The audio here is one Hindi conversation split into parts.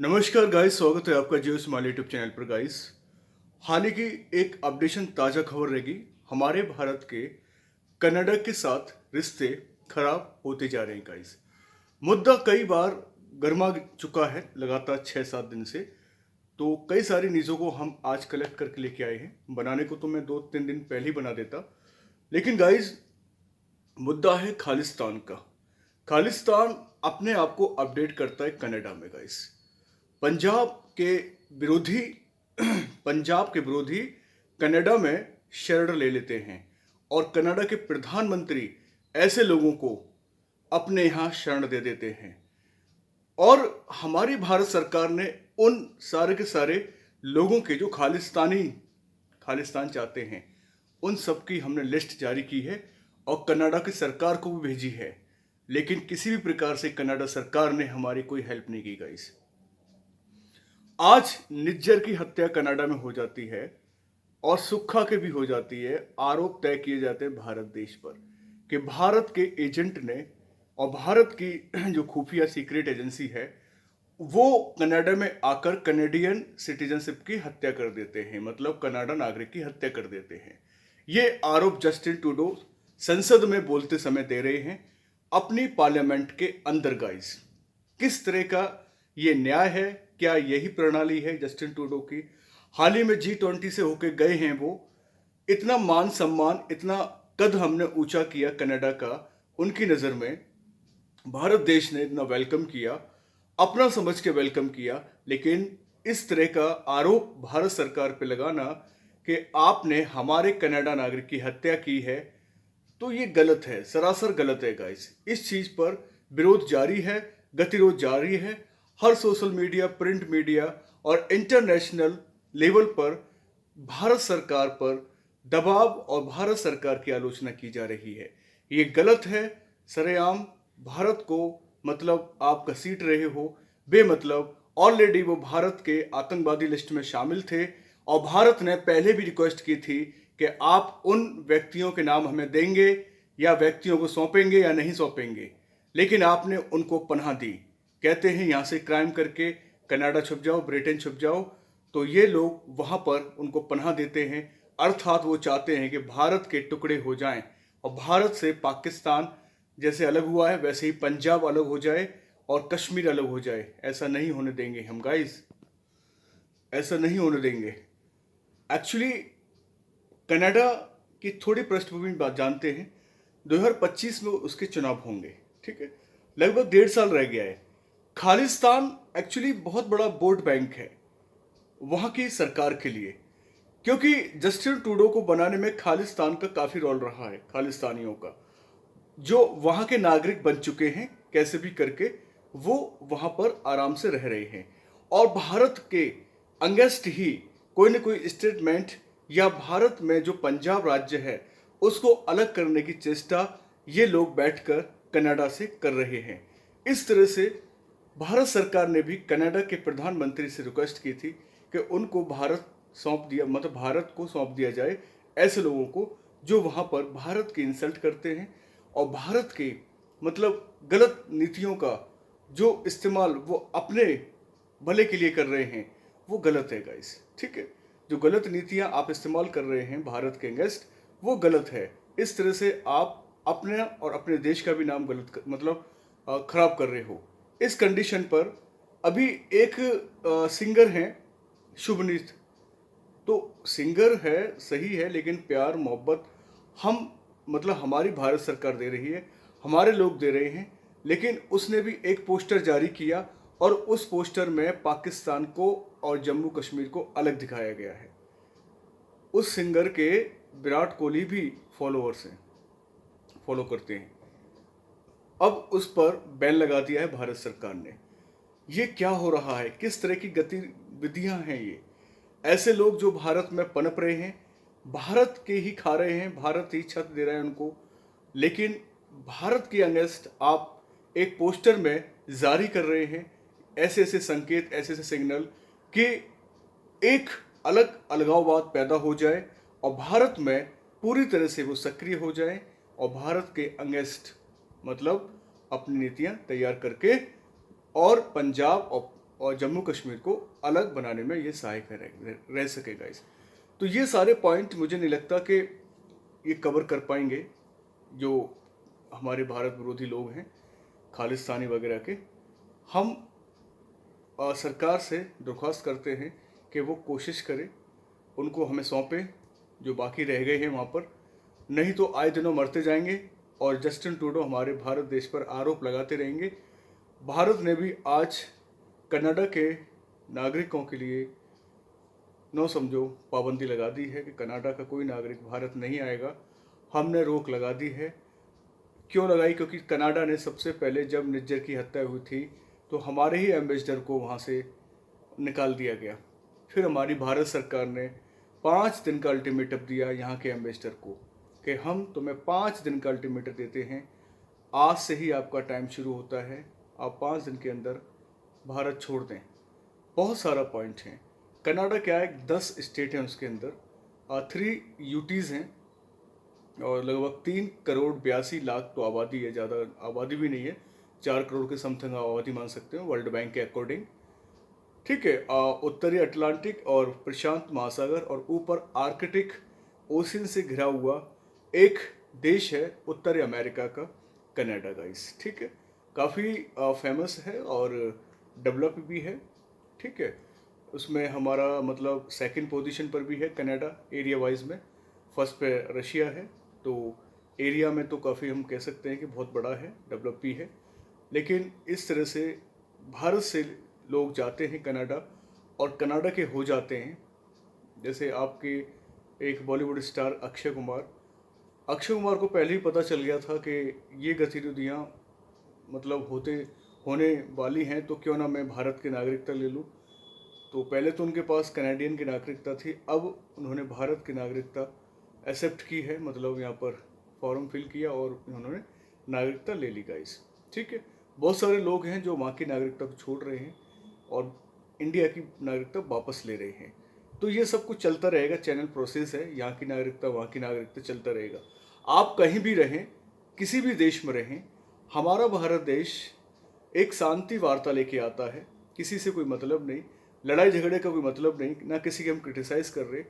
नमस्कार गाइस, स्वागत है आपका जियो स्माइल यूट्यूब चैनल पर गाइस। हाल ही की एक अपडेशन ताज़ा खबर रहेगी। हमारे भारत के कनाडा के साथ रिश्ते खराब होते जा रहे हैं गाइस। मुद्दा कई बार गर्मा चुका है लगातार 6-7 दिन से। तो कई सारी न्यूज़ों को हम आज कलेक्ट करके लेके आए हैं। बनाने को तो मैं 2-3 दिन पहले ही बना देता, लेकिन गाइस मुद्दा है खालिस्तान का। खालिस्तान अपने आप को अपडेट करता है कनाडा में गाइस। पंजाब के विरोधी पंजाब के विरोधी कनाडा में शरण ले लेते हैं और कनाडा के प्रधानमंत्री ऐसे लोगों को अपने यहाँ शरण दे देते हैं। और हमारी भारत सरकार ने उन सारे के सारे लोगों के जो खालिस्तान चाहते हैं, उन सब की हमने लिस्ट जारी की है और कनाडा की सरकार को भी भेजी है। लेकिन किसी भी प्रकार से कनाडा सरकार ने हमारी कोई हेल्प नहीं की गाइस। आज निज्जर की हत्या कनाडा में हो जाती है और सुक्खा के भी हो जाती है। आरोप तय किए जाते हैं भारत देश पर कि भारत के एजेंट ने और भारत की जो खुफिया सीक्रेट एजेंसी है वो कनाडा में आकर कनेडियन सिटीजनशिप की हत्या कर देते हैं, मतलब कनाडा नागरिक की हत्या कर देते हैं। ये आरोप जस्टिन ट्रूडो संसद में बोलते समय दे रहे हैं अपनी पार्लियामेंट के अंदर गाइस। किस तरह का ये न्याय है? क्या यही प्रणाली है जस्टिन ट्रूडो की? हाल ही में G20 से होके गए हैं वो। इतना मान सम्मान, इतना कद हमने ऊंचा किया कनाडा का उनकी नज़र में। भारत देश ने इतना वेलकम किया, अपना समझ के वेलकम किया, लेकिन इस तरह का आरोप भारत सरकार पे लगाना कि आपने हमारे कनाडा नागरिक की हत्या की है, तो ये गलत है, सरासर गलत है गाइस। इस चीज़ पर विरोध जारी है, गतिरोध जारी है। हर सोशल मीडिया, प्रिंट मीडिया और इंटरनेशनल लेवल पर भारत सरकार पर दबाव और भारत सरकार की आलोचना की जा रही है। ये गलत है, सरेआम भारत को मतलब आप घसीट रहे हो बेमतलब। ऑलरेडी वो भारत के आतंकवादी लिस्ट में शामिल थे और भारत ने पहले भी रिक्वेस्ट की थी कि आप उन व्यक्तियों के नाम हमें देंगे या व्यक्तियों को सौंपेंगे या नहीं सौंपेंगे, लेकिन आपने उनको पनाह दी। कहते हैं यहाँ से क्राइम करके कनाडा छुप जाओ, ब्रिटेन छुप जाओ, तो ये लोग वहाँ पर उनको पनाह देते हैं। अर्थात वो चाहते हैं कि भारत के टुकड़े हो जाएं और भारत से पाकिस्तान जैसे अलग हुआ है वैसे ही पंजाब अलग हो जाए और कश्मीर अलग हो जाए। ऐसा नहीं होने देंगे हम गाइस, ऐसा नहीं होने देंगे। एक्चुअली कनाडा की थोड़ी पृष्ठभूमि बात जानते हैं। 2025 में उसके चुनाव होंगे, ठीक है, लगभग 1.5 साल रह गया है। खालिस्तान एक्चुअली बहुत बड़ा वोट बैंक है वहाँ की सरकार के लिए, क्योंकि जस्टिन ट्रूडो को बनाने में खालिस्तान का काफ़ी रोल रहा है। खालिस्तानियों का जो वहाँ के नागरिक बन चुके हैं कैसे भी करके, वो वहाँ पर आराम से रह रहे हैं और भारत के अगेंस्ट ही कोई न कोई स्टेटमेंट या भारत में जो पंजाब राज्य है उसको अलग करने की चेष्टा ये लोग बैठकर कनाडा से कर रहे हैं। इस तरह से भारत सरकार ने भी कनाडा के प्रधानमंत्री से रिक्वेस्ट की थी कि उनको भारत सौंप दिया, मतलब भारत को सौंप दिया जाए ऐसे लोगों को जो वहाँ पर भारत की इंसल्ट करते हैं और भारत के मतलब गलत नीतियों का जो इस्तेमाल वो अपने भले के लिए कर रहे हैं, वो गलत है गाइस, ठीक है। जो गलत नीतियाँ आप इस्तेमाल कर रहे हैं भारत के अगेंस्ट, वो गलत है। इस तरह से आप अपने और अपने देश का भी नाम खराब कर रहे हो। इस कंडीशन पर अभी एक सिंगर हैं शुभनीत, तो सिंगर है सही है, लेकिन प्यार मोहब्बत हमारी भारत सरकार दे रही है, हमारे लोग दे रहे हैं। लेकिन उसने भी एक पोस्टर जारी किया और उस पोस्टर में पाकिस्तान को और जम्मू कश्मीर को अलग दिखाया गया है। उस सिंगर के विराट कोहली भी फॉलोअर्स हैं, फॉलो करते हैं। अब उस पर बैन लगा दिया है भारत सरकार ने। ये क्या हो रहा है? किस तरह की गतिविधियां हैं ये? ऐसे लोग जो भारत में पनप रहे हैं, भारत के ही खा रहे हैं, भारत ही छत दे रहा है उनको, लेकिन भारत के अगेंस्ट आप एक पोस्टर में जारी कर रहे हैं ऐसे ऐसे संकेत, ऐसे ऐसे सिग्नल कि एक अलग अलगाववाद पैदा हो जाए और भारत में पूरी तरह से वो सक्रिय हो जाए और भारत के अगेंस्ट अपनी नीतियां तैयार करके और पंजाब और और जम्मू कश्मीर को अलग बनाने में ये सहायक रह सकेगा इस। तो ये सारे पॉइंट मुझे नहीं लगता कि ये कवर कर पाएंगे जो हमारे भारत विरोधी लोग हैं, खालिस्तानी वगैरह के। हम सरकार से दरख्वास्त करते हैं कि वो कोशिश करे, उनको हमें सौंपे जो बाकी रह गए हैं वहाँ पर, नहीं तो आए दिनों मरते जाएंगे और जस्टिन ट्रूडो हमारे भारत देश पर आरोप लगाते रहेंगे। भारत ने भी आज कनाडा के नागरिकों के लिए नो समझो पाबंदी लगा दी है कि कनाडा का कोई नागरिक भारत नहीं आएगा। हमने रोक लगा दी है। क्यों लगाई? क्योंकि कनाडा ने सबसे पहले जब निज्जर की हत्या हुई थी तो हमारे ही एम्बेसडर को वहाँ से निकाल दिया गया। फिर हमारी भारत सरकार ने 5 दिन का अल्टीमेटम दिया यहाँ के एम्बेसडर को कि हम तुम्हें 5 दिन का अल्टीमेटम देते हैं, आज से ही आपका टाइम शुरू होता है, आप 5 दिन के अंदर भारत छोड़ दें। बहुत सारा पॉइंट हैं। कनाडा क्या है, 10 स्टेट हैं, उसके अंदर 3 यूटीज़ हैं और लगभग 3,82,00,000 तो आबादी है, ज़्यादा आबादी भी नहीं है, 4 करोड़ के समथिंग आबादी मान सकते हो वर्ल्ड बैंक के अकॉर्डिंग। ठीक है, उत्तरी अटलांटिक और प्रशांत महासागर और ऊपर आर्कटिक ओशन से घिरा हुआ एक देश है उत्तरी अमेरिका का, कनाडा गाइस। ठीक है, काफ़ी फेमस है और डेवलप भी है। ठीक है, उसमें हमारा मतलब सेकंड पोजीशन पर भी है कनाडा एरिया वाइज में, फर्स्ट पे रशिया है। तो एरिया में तो काफ़ी हम कह सकते हैं कि बहुत बड़ा है, डेवलप भी है। लेकिन इस तरह से भारत से लोग जाते हैं कनाडा और कनाडा के हो जाते हैं। जैसे आपके एक बॉलीवुड स्टार अक्षय कुमार को पहले ही पता चल गया था कि ये गतिविधियाँ मतलब होने वाली हैं, तो क्यों ना मैं भारत की नागरिकता ले लूँ। तो पहले तो उनके पास कनाडियन की नागरिकता थी, अब उन्होंने भारत की नागरिकता एक्सेप्ट की है, मतलब यहाँ पर फॉर्म फिल किया और उन्होंने नागरिकता ले ली गाइस। ठीक है, बहुत सारे लोग हैं जो वहाँ की नागरिकता को छोड़ रहे हैं और इंडिया की नागरिकता वापस ले रहे हैं। तो ये सब कुछ चलता रहेगा, चैनल प्रोसेस है, यहाँ की नागरिकता वहाँ की नागरिकता चलता रहेगा। आप कहीं भी रहें, किसी भी देश में रहें, हमारा भारत देश एक शांति वार्ता लेके आता है, किसी से कोई मतलब नहीं, लड़ाई झगड़े का कोई मतलब नहीं, ना किसी के हम क्रिटिसाइज़ कर रहे।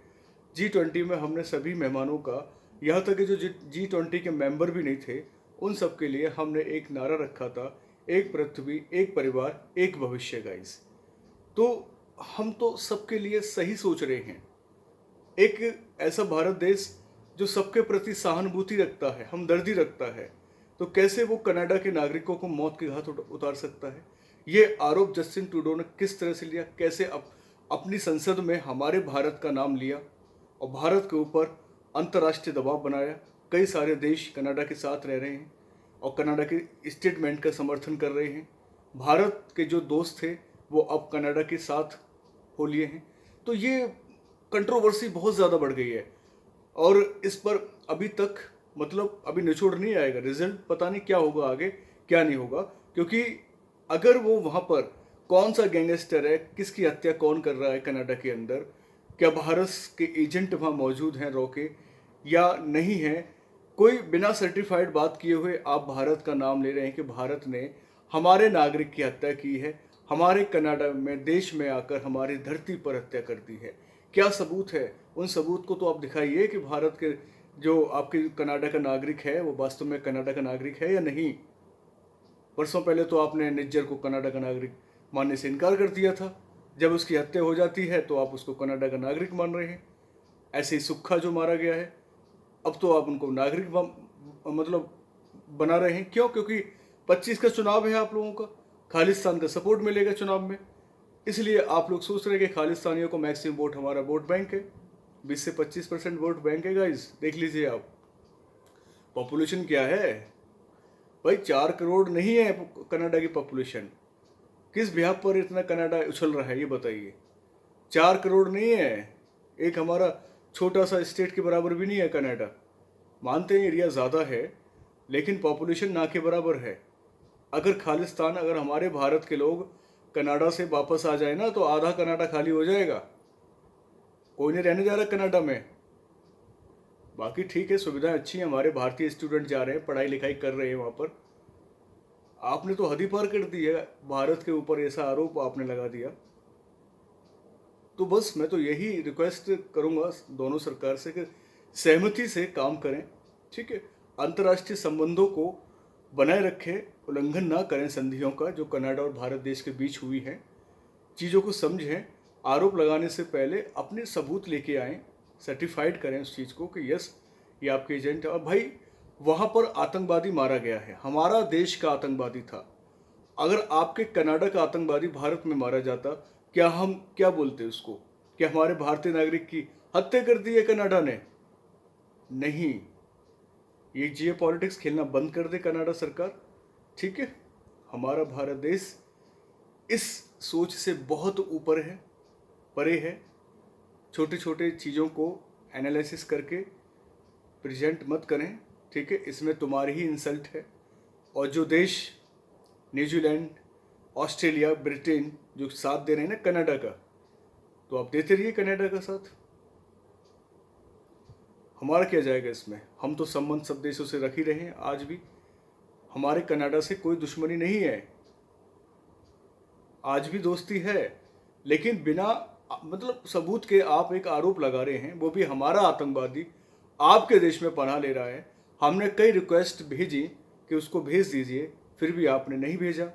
G20 में हमने सभी मेहमानों का, यहाँ तक कि जो G20 के मेंबर भी नहीं थे, उन सब के लिए हमने एक नारा रखा था, एक पृथ्वी, एक परिवार, एक भविष्य गाइस। तो हम तो सबके लिए सही सोच रहे हैं। एक ऐसा भारत देश जो सबके प्रति सहानुभूति रखता है, हमदर्दी रखता है, तो कैसे वो कनाडा के नागरिकों को मौत के घाट उतार सकता है? ये आरोप जस्टिन ट्रूडो ने किस तरह से लिया, कैसे अपनी संसद में हमारे भारत का नाम लिया और भारत के ऊपर अंतर्राष्ट्रीय दबाव बनाया। कई सारे देश कनाडा के साथ रह रहे हैं और कनाडा के स्टेटमेंट का समर्थन कर रहे हैं। भारत के जो दोस्त थे वो अब कनाडा के साथ हो लिए हैं। तो ये कंट्रोवर्सी बहुत ज़्यादा बढ़ गई है और इस पर अभी तक मतलब अभी निचोड़ नहीं आएगा, रिजल्ट पता नहीं क्या होगा आगे, क्या नहीं होगा। क्योंकि अगर वो वहाँ पर कौन सा गैंगस्टर है, किसकी हत्या कौन कर रहा है कनाडा के अंदर, क्या भारत के एजेंट वहाँ मौजूद हैं रोके या नहीं है, कोई बिना सर्टिफाइड बात किए हुए आप भारत का नाम ले रहे हैं कि भारत ने हमारे नागरिक की हत्या की है, हमारे कनाडा में देश में आकर हमारी धरती पर हत्या कर दी है। क्या सबूत है? उन सबूत को तो आप दिखाइए कि भारत के जो आपके कनाडा का नागरिक है वो वास्तव में कनाडा का नागरिक है या नहीं। वर्षों पहले तो आपने निज्जर को कनाडा का नागरिक मानने से इनकार कर दिया था, जब उसकी हत्या हो जाती है तो आप उसको कनाडा का नागरिक मान रहे हैं। ऐसे ही सुक्खा जो मारा गया है, अब तो आप उनको नागरिक मतलब बना रहे हैं। क्यों? क्योंकि 25 का चुनाव है, आप लोगों का खालिस्तान का सपोर्ट मिलेगा चुनाव में, इसलिए आप लोग सोच रहे हैं कि खालिस्तानियों को मैक्सिमम वोट, हमारा वोट बैंक है, 20 से 25% वोट बैंक है गाइस। देख लीजिए आप, पॉपुलेशन क्या है भाई, 4 करोड़ नहीं है कनाडा की पॉपुलेशन। किस बिहार पर इतना कनाडा उछल रहा है ये बताइए। 4 करोड़ नहीं है, एक हमारा छोटा सा स्टेट के बराबर भी नहीं है कनाडा। मानते हैं एरिया ज़्यादा है लेकिन पॉपुलेशन ना के बराबर है। अगर खालिस्तान, अगर हमारे भारत के लोग कनाडा से वापस आ जाए ना तो आधा कनाडा खाली हो जाएगा, कोई नहीं रहने जा रहा कनाडा में। बाकी ठीक है, सुविधाएं अच्छी हैं, हमारे भारतीय स्टूडेंट जा रहे हैं, पढ़ाई लिखाई कर रहे हैं वहाँ पर। आपने तो हद ही पार कर दी है, भारत के ऊपर ऐसा आरोप आपने लगा दिया। तो बस मैं तो यही रिक्वेस्ट करूंगा दोनों सरकार से कि सहमति से काम करें, ठीक है। अंतर्राष्ट्रीय संबंधों को बनाए रखें, उल्लंघन ना करें संधियों का जो कनाडा और भारत देश के बीच हुई है। चीज़ों को समझें, आरोप लगाने से पहले अपने सबूत लेके आएँ, सर्टिफाइड करें उस चीज़ को कि यस ये आपके एजेंट है। और भाई वहाँ पर आतंकवादी मारा गया है, हमारा देश का आतंकवादी था। अगर आपके कनाडा का आतंकवादी भारत में मारा जाता, क्या हम क्या बोलते उसको? क्या हमारे भारतीय नागरिक की हत्या कर दी है कनाडा ने? नहीं। ये जियो पॉलिटिक्स खेलना बंद कर दे कनाडा सरकार, ठीक है। हमारा भारत देश इस सोच से बहुत ऊपर है, परे है। छोटे छोटे चीज़ों को एनालिसिस करके प्रेजेंट मत करें, ठीक है। इसमें तुम्हारी ही इंसल्ट है। और जो देश न्यूजीलैंड, ऑस्ट्रेलिया, ब्रिटेन जो साथ दे रहे हैं ना कनाडा का, तो आप देते रहिए कनाडा का साथ। हमारा क्या जाएगा इसमें? हम तो संबंध सब देशों से रख ही रहे हैं। आज भी हमारे कनाडा से कोई दुश्मनी नहीं है, आज भी दोस्ती है। लेकिन बिना मतलब सबूत के आप एक आरोप लगा रहे हैं, वो भी हमारा आतंकवादी आपके देश में पनाह ले रहा है। हमने कई रिक्वेस्ट भेजी कि उसको भेज दीजिए, फिर भी आपने नहीं भेजा।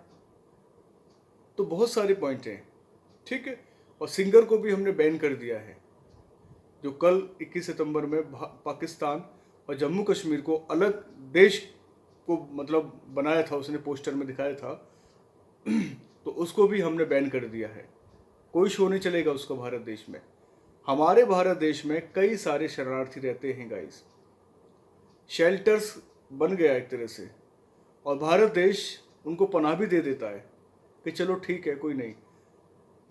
तो बहुत सारे पॉइंट हैं, ठीक है। और सिंगर को भी हमने बैन कर दिया है, जो कल 21 सितंबर में पाकिस्तान और जम्मू कश्मीर को अलग देश को मतलब बनाया था, उसने पोस्टर में दिखाया था तो उसको भी हमने बैन कर दिया है। कोई शो नहीं चलेगा उसको भारत देश में। हमारे भारत देश में कई सारे शरणार्थी रहते हैं गाइस, शेल्टर्स बन गया एक तरह से, और भारत देश उनको पनाह भी दे देता है कि चलो ठीक है, कोई नहीं,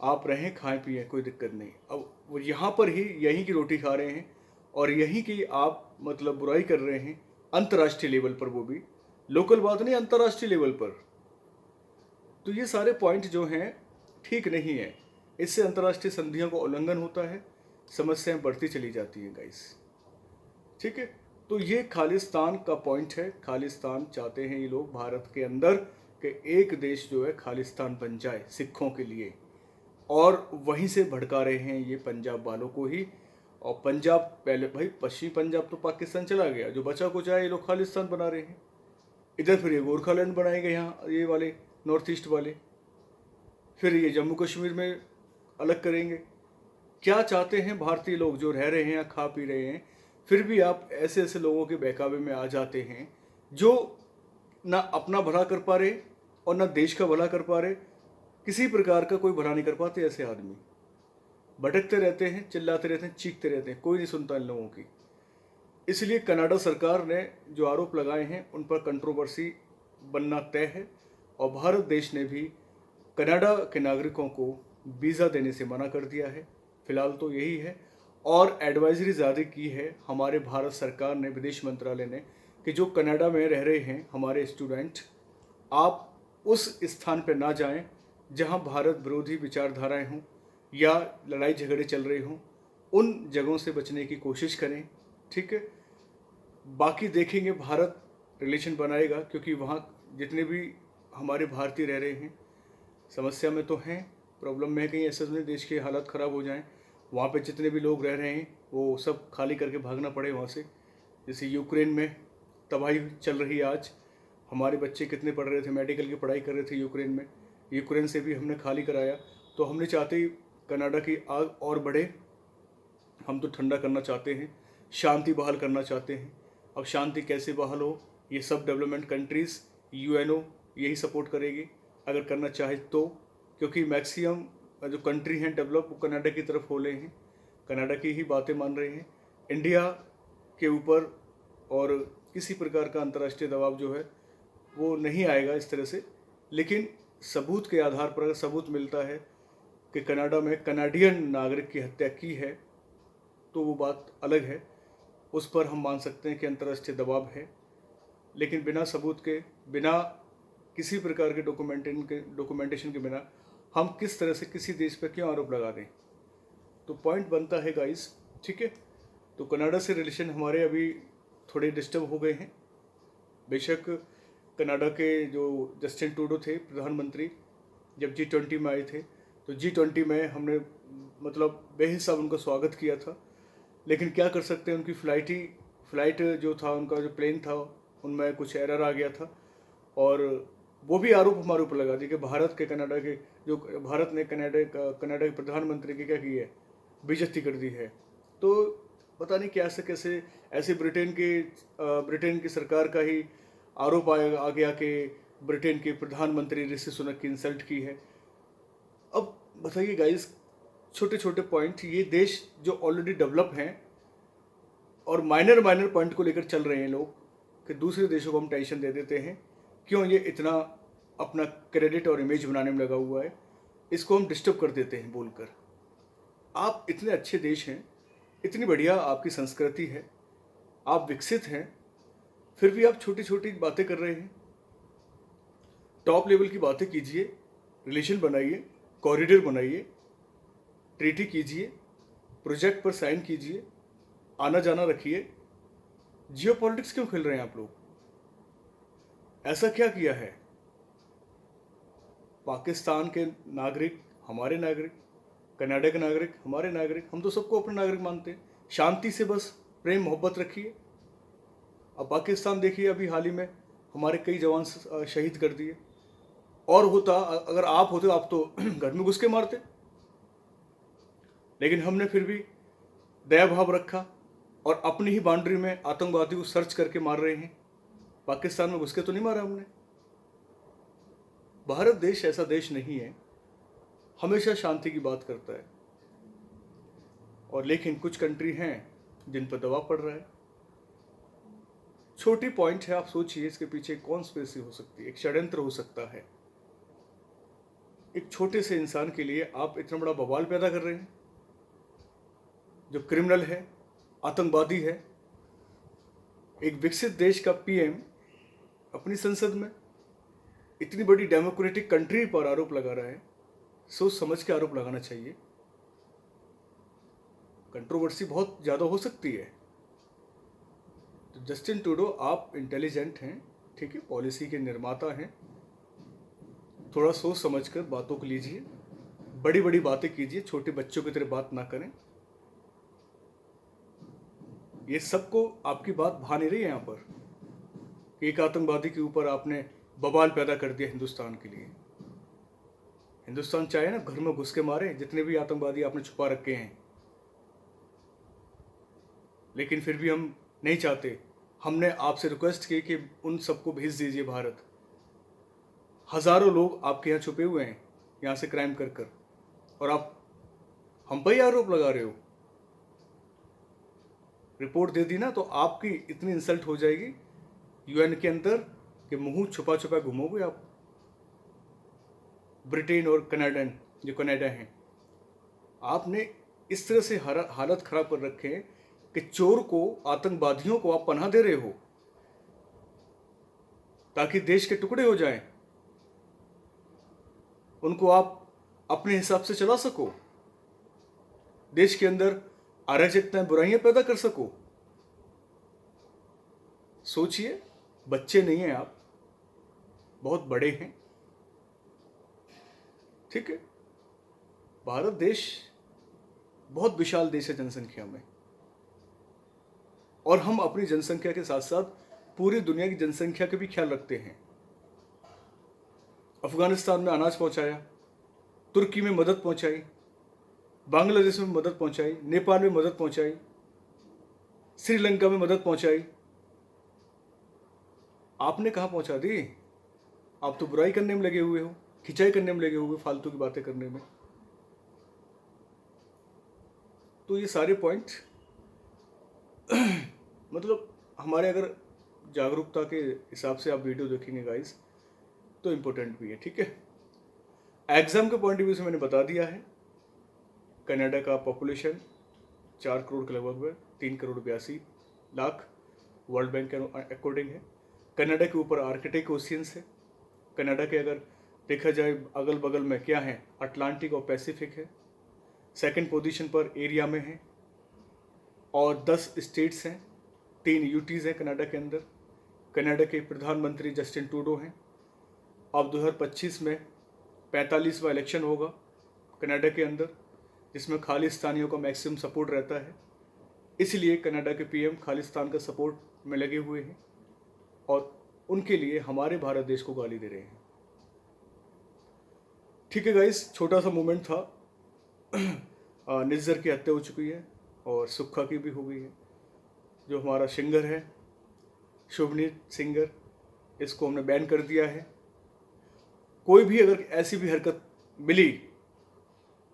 आप रहें, खाएं पिएं, कोई दिक्कत नहीं। अब वो यहाँ पर ही यहीं की रोटी खा रहे हैं और यहीं की आप मतलब बुराई कर रहे हैं अंतर्राष्ट्रीय लेवल पर, वो भी लोकल बात नहीं, अंतर्राष्ट्रीय लेवल पर। तो ये सारे पॉइंट जो हैं ठीक नहीं है, इससे अंतर्राष्ट्रीय संधियों का उल्लंघन होता है, समस्याएं बढ़ती चली जाती हैं गाइस, ठीक है। तो ये खालिस्तान का पॉइंट है। खालिस्तान चाहते हैं ये लोग भारत के अंदर कि एक देश जो है खालिस्तान बन जाए सिखों के लिए, और वहीं से भड़का रहे हैं ये पंजाब वालों को ही। और पंजाब पहले भाई पश्चिमी पंजाब तो पाकिस्तान चला गया, जो बचा कुछ है ये लोग खालिस्तान बना रहे हैं। इधर फिर ये गोरखालैंड बनाएंगे, यहाँ ये वाले नॉर्थ ईस्ट वाले, फिर ये जम्मू कश्मीर में अलग करेंगे। क्या चाहते हैं भारतीय लोग जो रह रहे हैं या खा पी रहे हैं? फिर भी आप ऐसे ऐसे लोगों के बहकावे में आ जाते हैं जो ना अपना भला कर पा रहे और ना देश का भला कर पा रहे, किसी प्रकार का कोई भला नहीं कर पाते। ऐसे आदमी भटकते रहते हैं, चिल्लाते रहते हैं, चीखते रहते हैं, कोई नहीं सुनता इन लोगों की। इसलिए कनाडा सरकार ने जो आरोप लगाए हैं उन पर कंट्रोवर्सी बनना तय है, और भारत देश ने भी कनाडा के नागरिकों को वीज़ा देने से मना कर दिया है। फिलहाल तो यही है, और एडवाइजरी जारी की है हमारे भारत सरकार ने, विदेश मंत्रालय ने, कि जो कनाडा में रह रहे हैं हमारे स्टूडेंट, आप उस स्थान पर ना जाएं जहां भारत विरोधी विचारधाराएं हों या लड़ाई झगड़े चल रहे हों। उन जगहों से बचने की कोशिश करें, ठीक है। बाकी देखेंगे, भारत रिलेशन बनाएगा, क्योंकि वहाँ जितने भी हमारे भारतीय रह रहे हैं समस्या में तो हैं, प्रॉब्लम में है। कहीं ऐसा नहीं देश के हालात ख़राब हो जाएं, वहाँ पे जितने भी लोग रह रहे हैं वो सब खाली करके भागना पड़े वहाँ से। जैसे यूक्रेन में तबाही चल रही है आज, हमारे बच्चे कितने पढ़ रहे थे, मेडिकल की पढ़ाई कर रहे थे यूक्रेन में, यूक्रेन से भी हमने खाली कराया। तो हमने चाहते ही कनाडा की आग और बढ़े, हम तो ठंडा करना चाहते हैं, शांति बहाल करना चाहते हैं। अब शांति कैसे बहाल हो, ये सब डेवलपमेंट कंट्रीज़, यूएनओ यही सपोर्ट करेगी अगर करना चाहे तो, क्योंकि मैक्सिमम जो कंट्री हैं डेवलप वो कनाडा की तरफ हो रहे हैं, कनाडा की ही बातें मान रहे हैं। इंडिया के ऊपर और किसी प्रकार का अंतर्राष्ट्रीय दबाव जो है वो नहीं आएगा इस तरह से। लेकिन सबूत के आधार पर अगर सबूत मिलता है कि कनाडा में कनाडियन नागरिक की हत्या की है तो वो बात अलग है, उस पर हम मान सकते हैं कि अंतर्राष्ट्रीय दबाव है। लेकिन बिना सबूत के, बिना किसी प्रकार के डॉक्यूमेंटेशन के बिना हम किस तरह से किसी देश पर क्यों आरोप लगा दें? तो पॉइंट बनता है गाइस, ठीक है। तो कनाडा से रिलेशन हमारे अभी थोड़े डिस्टर्ब हो गए हैं। बेशक कनाडा के जो जस्टिन ट्रूडो थे प्रधानमंत्री, जब G20 में आए थे, तो G20 में हमने मतलब बेहिसाब उनका स्वागत किया था। लेकिन क्या कर सकते हैं, उनकी फ्लाइट जो था, उनका जो प्लेन था, उनमें कुछ एरर आ गया था और वो भी आरोप हमारे ऊपर लगा दिया कि भारत ने कनाडा के प्रधानमंत्री की क्या की है, बेइज्जती कर दी है। तो पता नहीं कैसे ऐसे ब्रिटेन की सरकार का ही आरोप आ गया कि ब्रिटेन के प्रधानमंत्री ऋषि सुनक की इंसल्ट की है। अब बताइए गाइस, छोटे छोटे पॉइंट, ये देश जो ऑलरेडी डेवलप हैं और माइनर पॉइंट को लेकर चल रहे हैं लोग, कि दूसरे देशों को हम टेंशन दे देते हैं। क्यों ये इतना अपना क्रेडिट और इमेज बनाने में लगा हुआ है, इसको हम डिस्टर्ब कर देते हैं बोलकर। आप इतने अच्छे देश हैं, इतनी बढ़िया आपकी संस्कृति है, आप विकसित हैं, फिर भी आप छोटी छोटी बातें कर रहे हैं। टॉप लेवल की बातें कीजिए, रिलेशन बनाइए, कॉरिडोर बनाइए, ट्रीटी कीजिए, प्रोजेक्ट पर साइन कीजिए, आना जाना रखिए। जियोपॉलिटिक्स क्यों खेल रहे हैं आप लोग? ऐसा क्या किया है? पाकिस्तान के नागरिक हमारे नागरिक, कनाडा के नागरिक हमारे नागरिक, हम तो सबको अपने नागरिक मानते हैं। शांति से बस प्रेम मोहब्बत रखिए। अब पाकिस्तान देखिए, अभी हाल ही में हमारे कई जवान शहीद कर दिए, और होता अगर आप होते आप तो घर में घुस के मारते। लेकिन हमने फिर भी दया भाव रखा और अपनी ही बाउंड्री में आतंकवादी को सर्च करके मार रहे हैं। पाकिस्तान में घुस के तो नहीं मारा हमने। भारत देश ऐसा देश नहीं है, हमेशा शांति की बात करता है। और लेकिन कुछ कंट्री हैं जिन पर दबाव पड़ रहा है। छोटी पॉइंट है, आप सोचिए इसके पीछे कॉन्स्पिरेसी हो सकती है, एक षड्यंत्र हो सकता है। एक छोटे से इंसान के लिए आप इतना बड़ा बवाल पैदा कर रहे हैं। जो क्रिमिनल है, आतंकवादी है, एक विकसित देश का पीएम अपनी संसद में इतनी बड़ी डेमोक्रेटिक कंट्री पर आरोप लगा रहा है। सोच समझ के आरोप लगाना चाहिए। कंट्रोवर्सी बहुत ज़्यादा हो सकती है। तो जस्टिन ट्रूडो, आप इंटेलिजेंट हैं, ठीक है, पॉलिसी के निर्माता हैं, थोड़ा सोच समझ कर बातों को लीजिए, बड़ी बड़ी बातें कीजिए, छोटे बच्चों की तरह बात ना करें। ये सबको आपकी बात भा नहीं रही है यहाँ पर कि एक आतंकवादी के ऊपर आपने बवाल पैदा कर दिया हिंदुस्तान के लिए। हिंदुस्तान चाहे ना घर में घुस के मारे जितने भी आतंकवादी आपने छुपा रखे हैं, लेकिन फिर भी हम नहीं चाहते। हमने आपसे रिक्वेस्ट की कि उन सबको भेज दीजिए भारत। हजारों लोग आपके यहाँ छुपे हुए हैं, यहाँ से क्राइम कर कर, और आप हम पर ही आरोप लगा रहे हो। रिपोर्ट दे दी ना तो आपकी इतनी इंसल्ट हो जाएगी यूएन के अंदर कि मुंह छुपा छुपा घूमोगे आप। ब्रिटेन और जो कनाडा हैं, आपने इस तरह से हालत खराब कर रखे हैं कि चोर को, आतंकवादियों को आप पनाह दे रहे हो ताकि देश के टुकड़े हो जाएं, उनको आप अपने हिसाब से चला सको, देश के अंदर अराजकताएं, बुराइयां पैदा कर सको। सोचिए, बच्चे नहीं हैं आप, बहुत बड़े हैं, ठीक है। भारत देश बहुत विशाल देश है जनसंख्या में, और हम अपनी जनसंख्या के साथ साथ पूरी दुनिया की जनसंख्या का भी ख्याल रखते हैं। अफगानिस्तान में अनाज पहुंचाया, तुर्की में मदद पहुंचाई, बांग्लादेश में मदद पहुंचाई, नेपाल में मदद पहुंचाई, श्रीलंका में मदद पहुंचाई। आपने कहाँ पहुंचा दी? आप तो बुराई करने में लगे हुए हो, खिंचाई करने में लगे हुए, फालतू की बातें करने में। तो ये सारे पॉइंट मतलब हमारे अगर जागरूकता के हिसाब से आप वीडियो देखेंगे गाइस तो इम्पोर्टेंट भी है, ठीक है। एग्जाम के पॉइंट ऑफ व्यू से मैंने बता दिया है। कनाडा का पॉपुलेशन 4 करोड़ के लगभग है, 3 करोड़ 82 लाख वर्ल्ड बैंक के अकॉर्डिंग है। कनाडा के ऊपर आर्कटिक ओशियंस है। कनाडा के अगर देखा जाए अगल बगल में क्या है, अटलांटिक और पैसिफिक है। सेकंड पोजीशन पर एरिया में है, और 10 स्टेट्स हैं, 3 यूटीज़ हैं कनाडा के अंदर, कनाडा के प्रधानमंत्री जस्टिन ट्रूडो हैं। अब 2025 में 45वां इलेक्शन होगा कनाडा के अंदर, जिसमें खालिस्तानियों का मैक्सिमम सपोर्ट रहता है। इसलिए कनाडा के पीएम खालिस्तान का सपोर्ट में लगे हुए हैं और उनके लिए हमारे भारत देश को गाली दे रहे हैं। ठीक है गाइस, छोटा सा मूवमेंट था। निज्जर की हत्या हो चुकी है और सुक्खा की भी हो गई है। जो हमारा सिंगर है शुभनीत सिंगर, इसको हमने बैन कर दिया है। कोई भी अगर ऐसी भी हरकत मिली,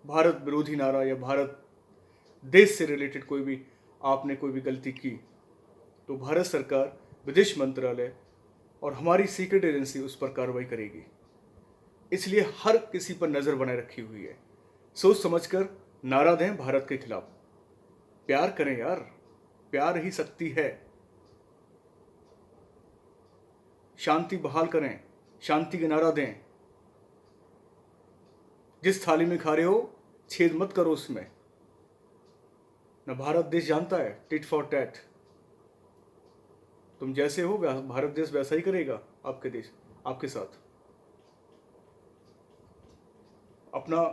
भारत विरोधी नारा या भारत देश से रिलेटेड कोई भी आपने कोई भी गलती की, तो भारत सरकार, विदेश मंत्रालय और हमारी सीक्रेट एजेंसी उस पर कार्रवाई करेगी। इसलिए हर किसी पर नज़र बनाए रखी हुई है। सोच समझकर नारा दें भारत के खिलाफ। प्यार करें यार, प्यार ही शक्ति है। शांति बहाल करें, शांति का नारा दें। जिस थाली में खा रहे हो छेद मत करो उसमें। न भारत देश जानता है टिट फॉर टैट। तुम जैसे हो भारत देश वैसा ही करेगा आपके देश आपके साथ। अपना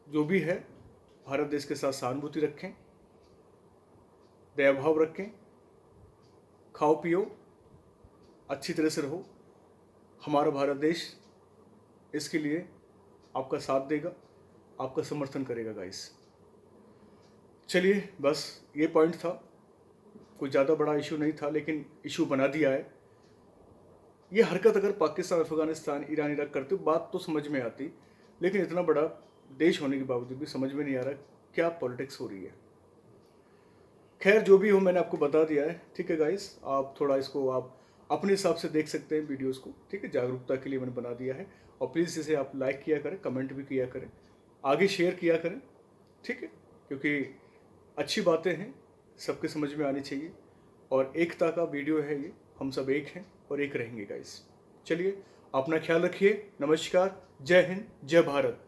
जो भी है भारत देश के साथ सहानुभूति रखें, दयाभाव रखें, खाओ पियो, अच्छी तरह से रहो। हमारा भारत देश इसके लिए आपका साथ देगा, आपका समर्थन करेगा गाइस। चलिए, बस ये पॉइंट था। कोई ज़्यादा बड़ा इशू नहीं था, लेकिन इशू बना दिया है। ये हरकत अगर पाकिस्तान, अफगानिस्तान, ईरान, इराक करते बात तो समझ में आती, लेकिन इतना बड़ा देश होने के बावजूद भी समझ में नहीं आ रहा क्या पॉलिटिक्स हो रही है। खैर, जो भी हो मैंने आपको बता दिया है। ठीक है गाइस, आप थोड़ा इसको आप अपने हिसाब से देख सकते हैं वीडियोस को। ठीक है, जागरूकता के लिए मैंने बना दिया है। और प्लीज़ इसे आप लाइक किया करें, कमेंट भी किया करें, आगे शेयर किया करें। ठीक है, क्योंकि अच्छी बातें हैं, सबके समझ में आनी चाहिए। और एकता का वीडियो है ये। हम सब एक हैं और एक रहेंगे गाइस। चलिए, अपना ख्याल रखिए। नमस्कार, जय हिंद, जय भारत।